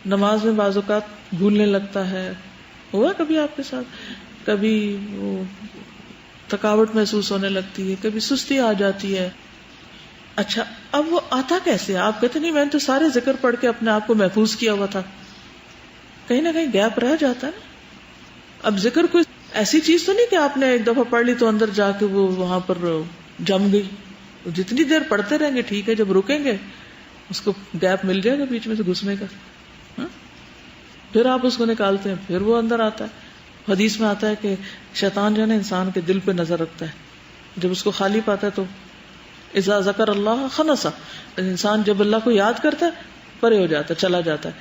نماز میں بعض اوقات بھولنے لگتا ہے. ہوا کبھی آپ کے ساتھ؟ کبھی وہ تھکاوٹ محسوس ہونے لگتی ہے, کبھی سستی آ جاتی ہے. اچھا, اب وہ آتا کیسے؟ آپ کہتے نہیں میں نے تو سارے ذکر پڑھ کے اپنے آپ کو محفوظ کیا ہوا تھا. کہیں نہ کہیں گیپ رہ جاتا ہے نا. اب ذکر کوئی ایسی چیز تو نہیں کہ آپ نے ایک دفعہ پڑھ لی تو اندر جا کے وہ وہاں پر جم گئی. جتنی دیر پڑھتے رہیں گے ٹھیک ہے, جب رکیں گے اس کو گیپ مل جائے گا بیچ میں سے گھسنے کا. پھر آپ اس کو نکالتے ہیں, پھر وہ اندر آتا ہے. حدیث میں آتا ہے کہ شیطان جو ہے نا انسان کے دل پہ نظر رکھتا ہے, جب اس کو خالی پاتا ہے تو اذا ذکر اللہ خنسا, انسان جب اللہ کو یاد کرتا ہے پرے ہو جاتا ہے, چلا جاتا ہے,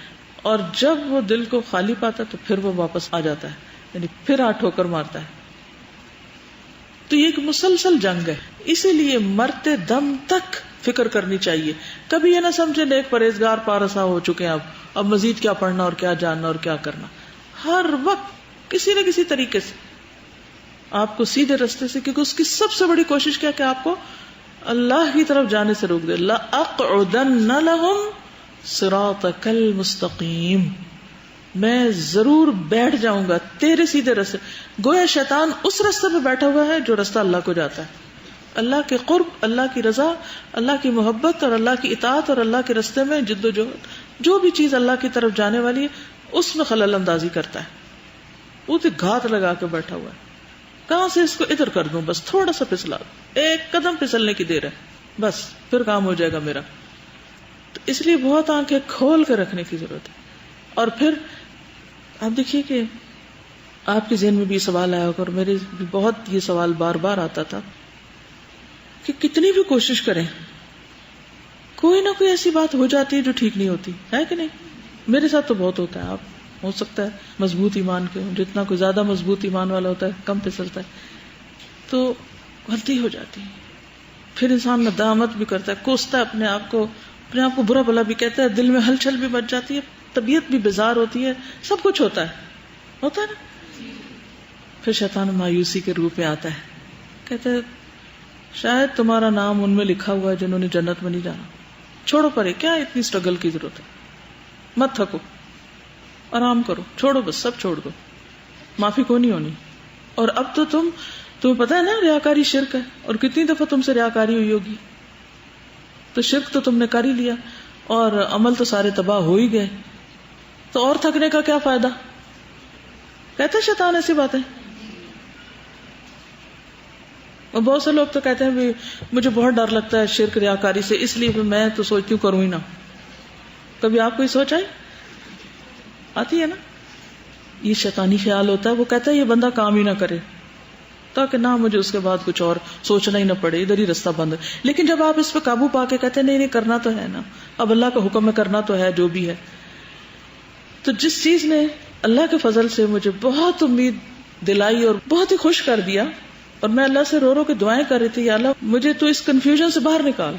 اور جب وہ دل کو خالی پاتا ہے تو پھر وہ واپس آ جاتا ہے, یعنی پھر ٹھوکر مارتا ہے. تو یہ ایک مسلسل جنگ ہے, اسی لیے مرتے دم تک فکر کرنی چاہیے. کبھی یہ نہ سمجھے نیک پرہیزگار پارسا ہو چکے ہیں اب مزید کیا پڑھنا اور کیا جاننا اور کیا کرنا. ہر وقت کسی نہ کسی طریقے سے آپ کو سیدھے رستے سے, کیونکہ اس کی سب سے بڑی کوشش کیا کہ آپ کو اللہ کی طرف جانے سے روک دے. لَأَقْعُدَنَّ لَهُمْ صِرَاطَكَ الْمُسْتَقِيمِ, میں ضرور بیٹھ جاؤں گا تیرے سیدھے رستے. گویا شیطان اس رستے پہ بیٹھا ہوا ہے جو رستہ اللہ کو جاتا ہے. اللہ کے قرب, اللہ کی رضا, اللہ کی محبت اور اللہ کی اطاعت اور اللہ کے رستے میں جد و جہد, جو بھی چیز اللہ کی طرف جانے والی ہے اس میں خلل اندازی کرتا ہے. وہ تو گھات لگا کے بیٹھا ہوا ہے, کہاں سے اس کو ادھر کر دوں, بس تھوڑا سا پھسلا, ایک قدم پھسلنے کی دیر ہے, بس پھر کام ہو جائے گا میرا. تو اس لیے بہت آنکھیں کھول کے رکھنے کی ضرورت ہے. اور پھر آپ دیکھیے کہ آپ کے ذہن میں بھی یہ سوال آیا ہوگا, اور میرے بھی بہت یہ سوال بار بار آتا تھا کہ کتنی بھی کوشش کریں کوئی نہ کوئی ایسی بات ہو جاتی ہے جو ٹھیک نہیں ہوتی ہے کہ نہیں. میرے ساتھ تو بہت ہوتا ہے. آپ ہو سکتا ہے مضبوط ایمان کے ہوں, جتنا کوئی زیادہ مضبوط ایمان والا ہوتا ہے کم پھسلتا ہے, تو غلطی ہو جاتی ہے. پھر انسان ندامت بھی کرتا ہے, کوستا ہے اپنے آپ کو برا بھلا بھی کہتا ہے, دل میں ہلچل بھی مچ جاتی ہے, طبیعت بھی بیزار ہوتی ہے, سب کچھ ہوتا ہے نا. پھر شیطان مایوسی کے روپ میں آتا ہے, کہتا ہے شاید تمہارا نام ان میں لکھا ہوا ہے جنہوں نے جنت میں نہیں جانا. چھوڑو پرے, کیا اتنی سٹرگل کی ضرورت ہے, مت تھکو, آرام کرو, چھوڑو, بس سب چھوڑ دو, معافی کو نہیں ہونی. اور اب تو تمہیں پتا ہے نا ریاکاری شرک ہے, اور کتنی دفعہ تم سے ریاکاری ہوئی ہوگی. تو شرک تو تم نے کر ہی لیا, اور عمل تو سارے تباہ ہو ہی گئے, تو اور تھکنے کا کیا فائدہ. کہتے شیطان ایسی باتیں. اور بہت سے لوگ تو کہتے ہیں بھی مجھے بہت ڈر لگتا ہے شرک ریاکاری سے, اس لیے میں تو سوچتی ہوں کروں ہی نہ. کبھی آپ کو یہ سوچ آتی ہے نا, یہ شیطانی خیال ہوتا ہے. وہ کہتا ہے یہ بندہ کام ہی نہ کرے تاکہ نہ مجھے اس کے بعد کچھ اور سوچنا ہی نہ پڑے, ادھر ہی رستہ بند ہے. لیکن جب آپ اس پہ قابو پا کے کہتے ہیں نہیں کرنا تو ہے نا, اب اللہ کا حکم ہے کرنا تو ہے جو بھی ہے. تو جس چیز نے اللہ کے فضل سے مجھے بہت امید دلائی اور بہت ہی خوش کر دیا, اور میں اللہ سے رو رو کے دعائیں کر رہی تھی, یا اللہ مجھے تو اس کنفیوژن سے باہر نکال,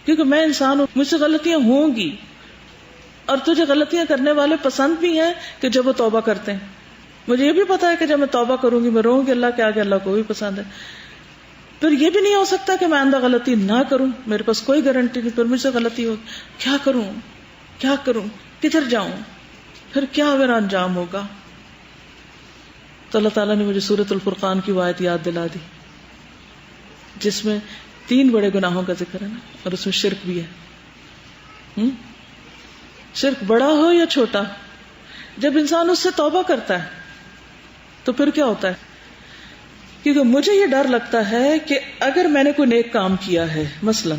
کیونکہ میں انسان ہوں, مجھ سے غلطیاں ہوں گی, اور تجھے غلطیاں کرنے والے پسند بھی ہیں کہ جب وہ توبہ کرتے ہیں. مجھے یہ بھی پتا ہے کہ جب میں توبہ کروں گی میں روؤں گی اللہ کے آگے, اللہ کو بھی پسند ہے. پھر یہ بھی نہیں ہو سکتا کہ میں آئندہ غلطی نہ کروں, میرے پاس کوئی گارنٹی نہیں, پھر مجھ سے غلطی ہوگی, کیا کروں, کدھر جاؤں, پھر کیا میرا انجام ہوگا. تو اللہ تعالیٰ نے مجھے سورۃ الفرقان کی آیت یاد دلا دی جس میں 3 بڑے گناہوں کا ذکر ہے نا, اور اس میں شرک بھی ہے. شرک بڑا ہو یا چھوٹا, جب انسان اس سے توبہ کرتا ہے تو پھر کیا ہوتا ہے, کیونکہ مجھے یہ ڈر لگتا ہے کہ اگر میں نے کوئی نیک کام کیا ہے مثلا,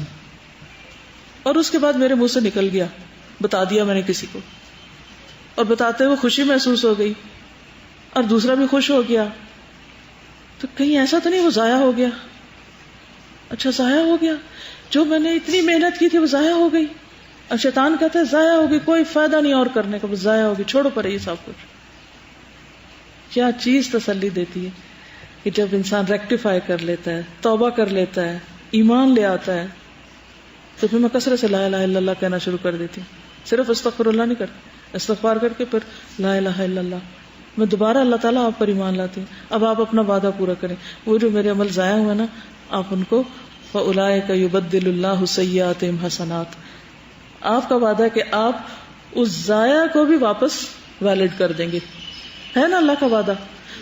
اور اس کے بعد میرے منہ سے نکل گیا, بتا دیا میں نے کسی کو, اور بتاتے ہوئے خوشی محسوس ہو گئی اور دوسرا بھی خوش ہو گیا, تو کہیں ایسا تو نہیں وہ ضائع ہو گیا. اچھا ضائع ہو گیا, جو میں نے اتنی محنت کی تھی وہ ضائع ہو گئی. اور شیطان کہتا ہے ضائع ہوگی, کوئی فائدہ نہیں اور کرنے کا, بس ضائع ہوگی, چھوڑو پرے یہ سب کچھ. کیا چیز تسلی دیتی ہے کہ جب انسان ریکٹیفائی کر لیتا ہے, توبہ کر لیتا ہے, ایمان لے آتا ہے, تو پھر میں کثرت سے لا الہ الا اللہ کہنا شروع کر دیتی ہوں. صرف استغفر اللہ نہیں کرتی, استغفار کر کے پھر لا الہ الا اللہ. میں دوبارہ اللہ تعالیٰ آپ پر ایمان لاتی ہوں, اب آپ اپنا وعدہ پورا کریں, وہ جو میرے عمل ضائع ہوئے نا آپ ان کو فَأُولَٰئِكَ يُبَدِّلُ اللَّهُ سَيِّئَاتِهِمْ حَسَنَاتٍ, آپ کا وعدہ ہے کہ آپ اس ضائع کو بھی واپس ویلڈ کر دیں گے. ہے نا اللہ کا وعدہ.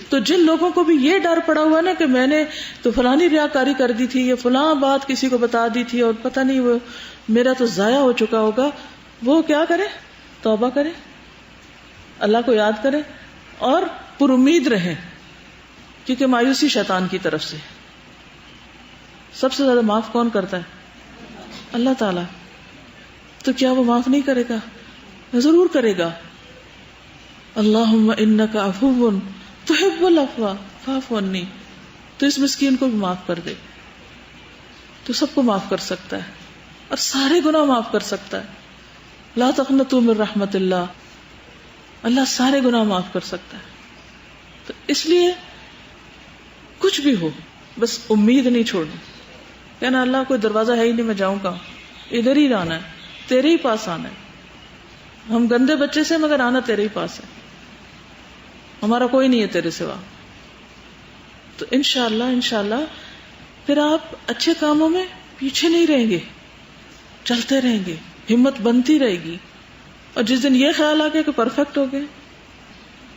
تو جن لوگوں کو بھی یہ ڈر پڑا ہوا نا کہ میں نے تو فلانی ریاکاری کر دی تھی، یہ فلاں بات کسی کو بتا دی تھی اور پتہ نہیں وہ میرا تو ضائع ہو چکا ہوگا، وہ کیا کرے؟ توبہ کرے، اللہ کو یاد کرے اور پر امید رہیں، کیونکہ مایوسی شیطان کی طرف سے. سب سے زیادہ معاف کون کرتا ہے؟ اللہ تعالیٰ. تو کیا وہ معاف نہیں کرے گا؟ ضرور کرے گا. اللہم انک عفو تحب العفو فاعف عنی. تو اس مسکین کو بھی معاف کر دے. تو سب کو معاف کر سکتا ہے اور سارے گناہ معاف کر سکتا ہے. لا تقنطوا من رحمت اللہ. اللہ سارے گناہ معاف کر سکتا ہے. تو اس لیے کچھ بھی ہو بس امید نہیں چھوڑنی. کہنا اللہ کوئی دروازہ ہے ہی نہیں، میں جاؤں کہاں؟ ادھر ہی آنا ہے، تیرے ہی پاس آنا ہے. ہم گندے بچے سے مگر آنا تیرے ہی پاس ہے، ہمارا کوئی نہیں ہے تیرے سوا. تو انشاءاللہ پھر آپ اچھے کاموں میں پیچھے نہیں رہیں گے، چلتے رہیں گے، ہمت بنتی رہے گی. اور جس دن یہ خیال آ گیا کہ پرفیکٹ ہو گئے،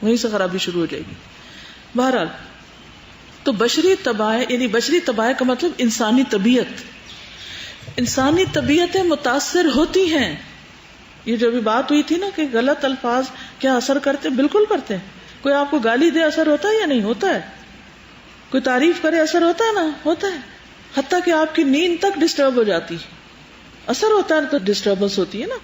وہیں سے خرابی شروع ہو جائے گی. بہرحال تو بشری طبائع، یعنی بشری طبائع کا مطلب انسانی طبیعت. انسانی طبیعتیں متاثر ہوتی ہیں. یہ جو بھی بات ہوئی تھی نا کہ غلط الفاظ کیا اثر کرتے، بالکل کرتے ہیں. کوئی آپ کو گالی دے اثر ہوتا ہے یا نہیں ہوتا ہے؟ کوئی تعریف کرے اثر ہوتا ہے نا؟ ہوتا ہے. حتیٰ کہ آپ کی نیند تک ڈسٹرب ہو جاتی، اثر ہوتا ہے تو ڈسٹربنس ہوتی ہے نا.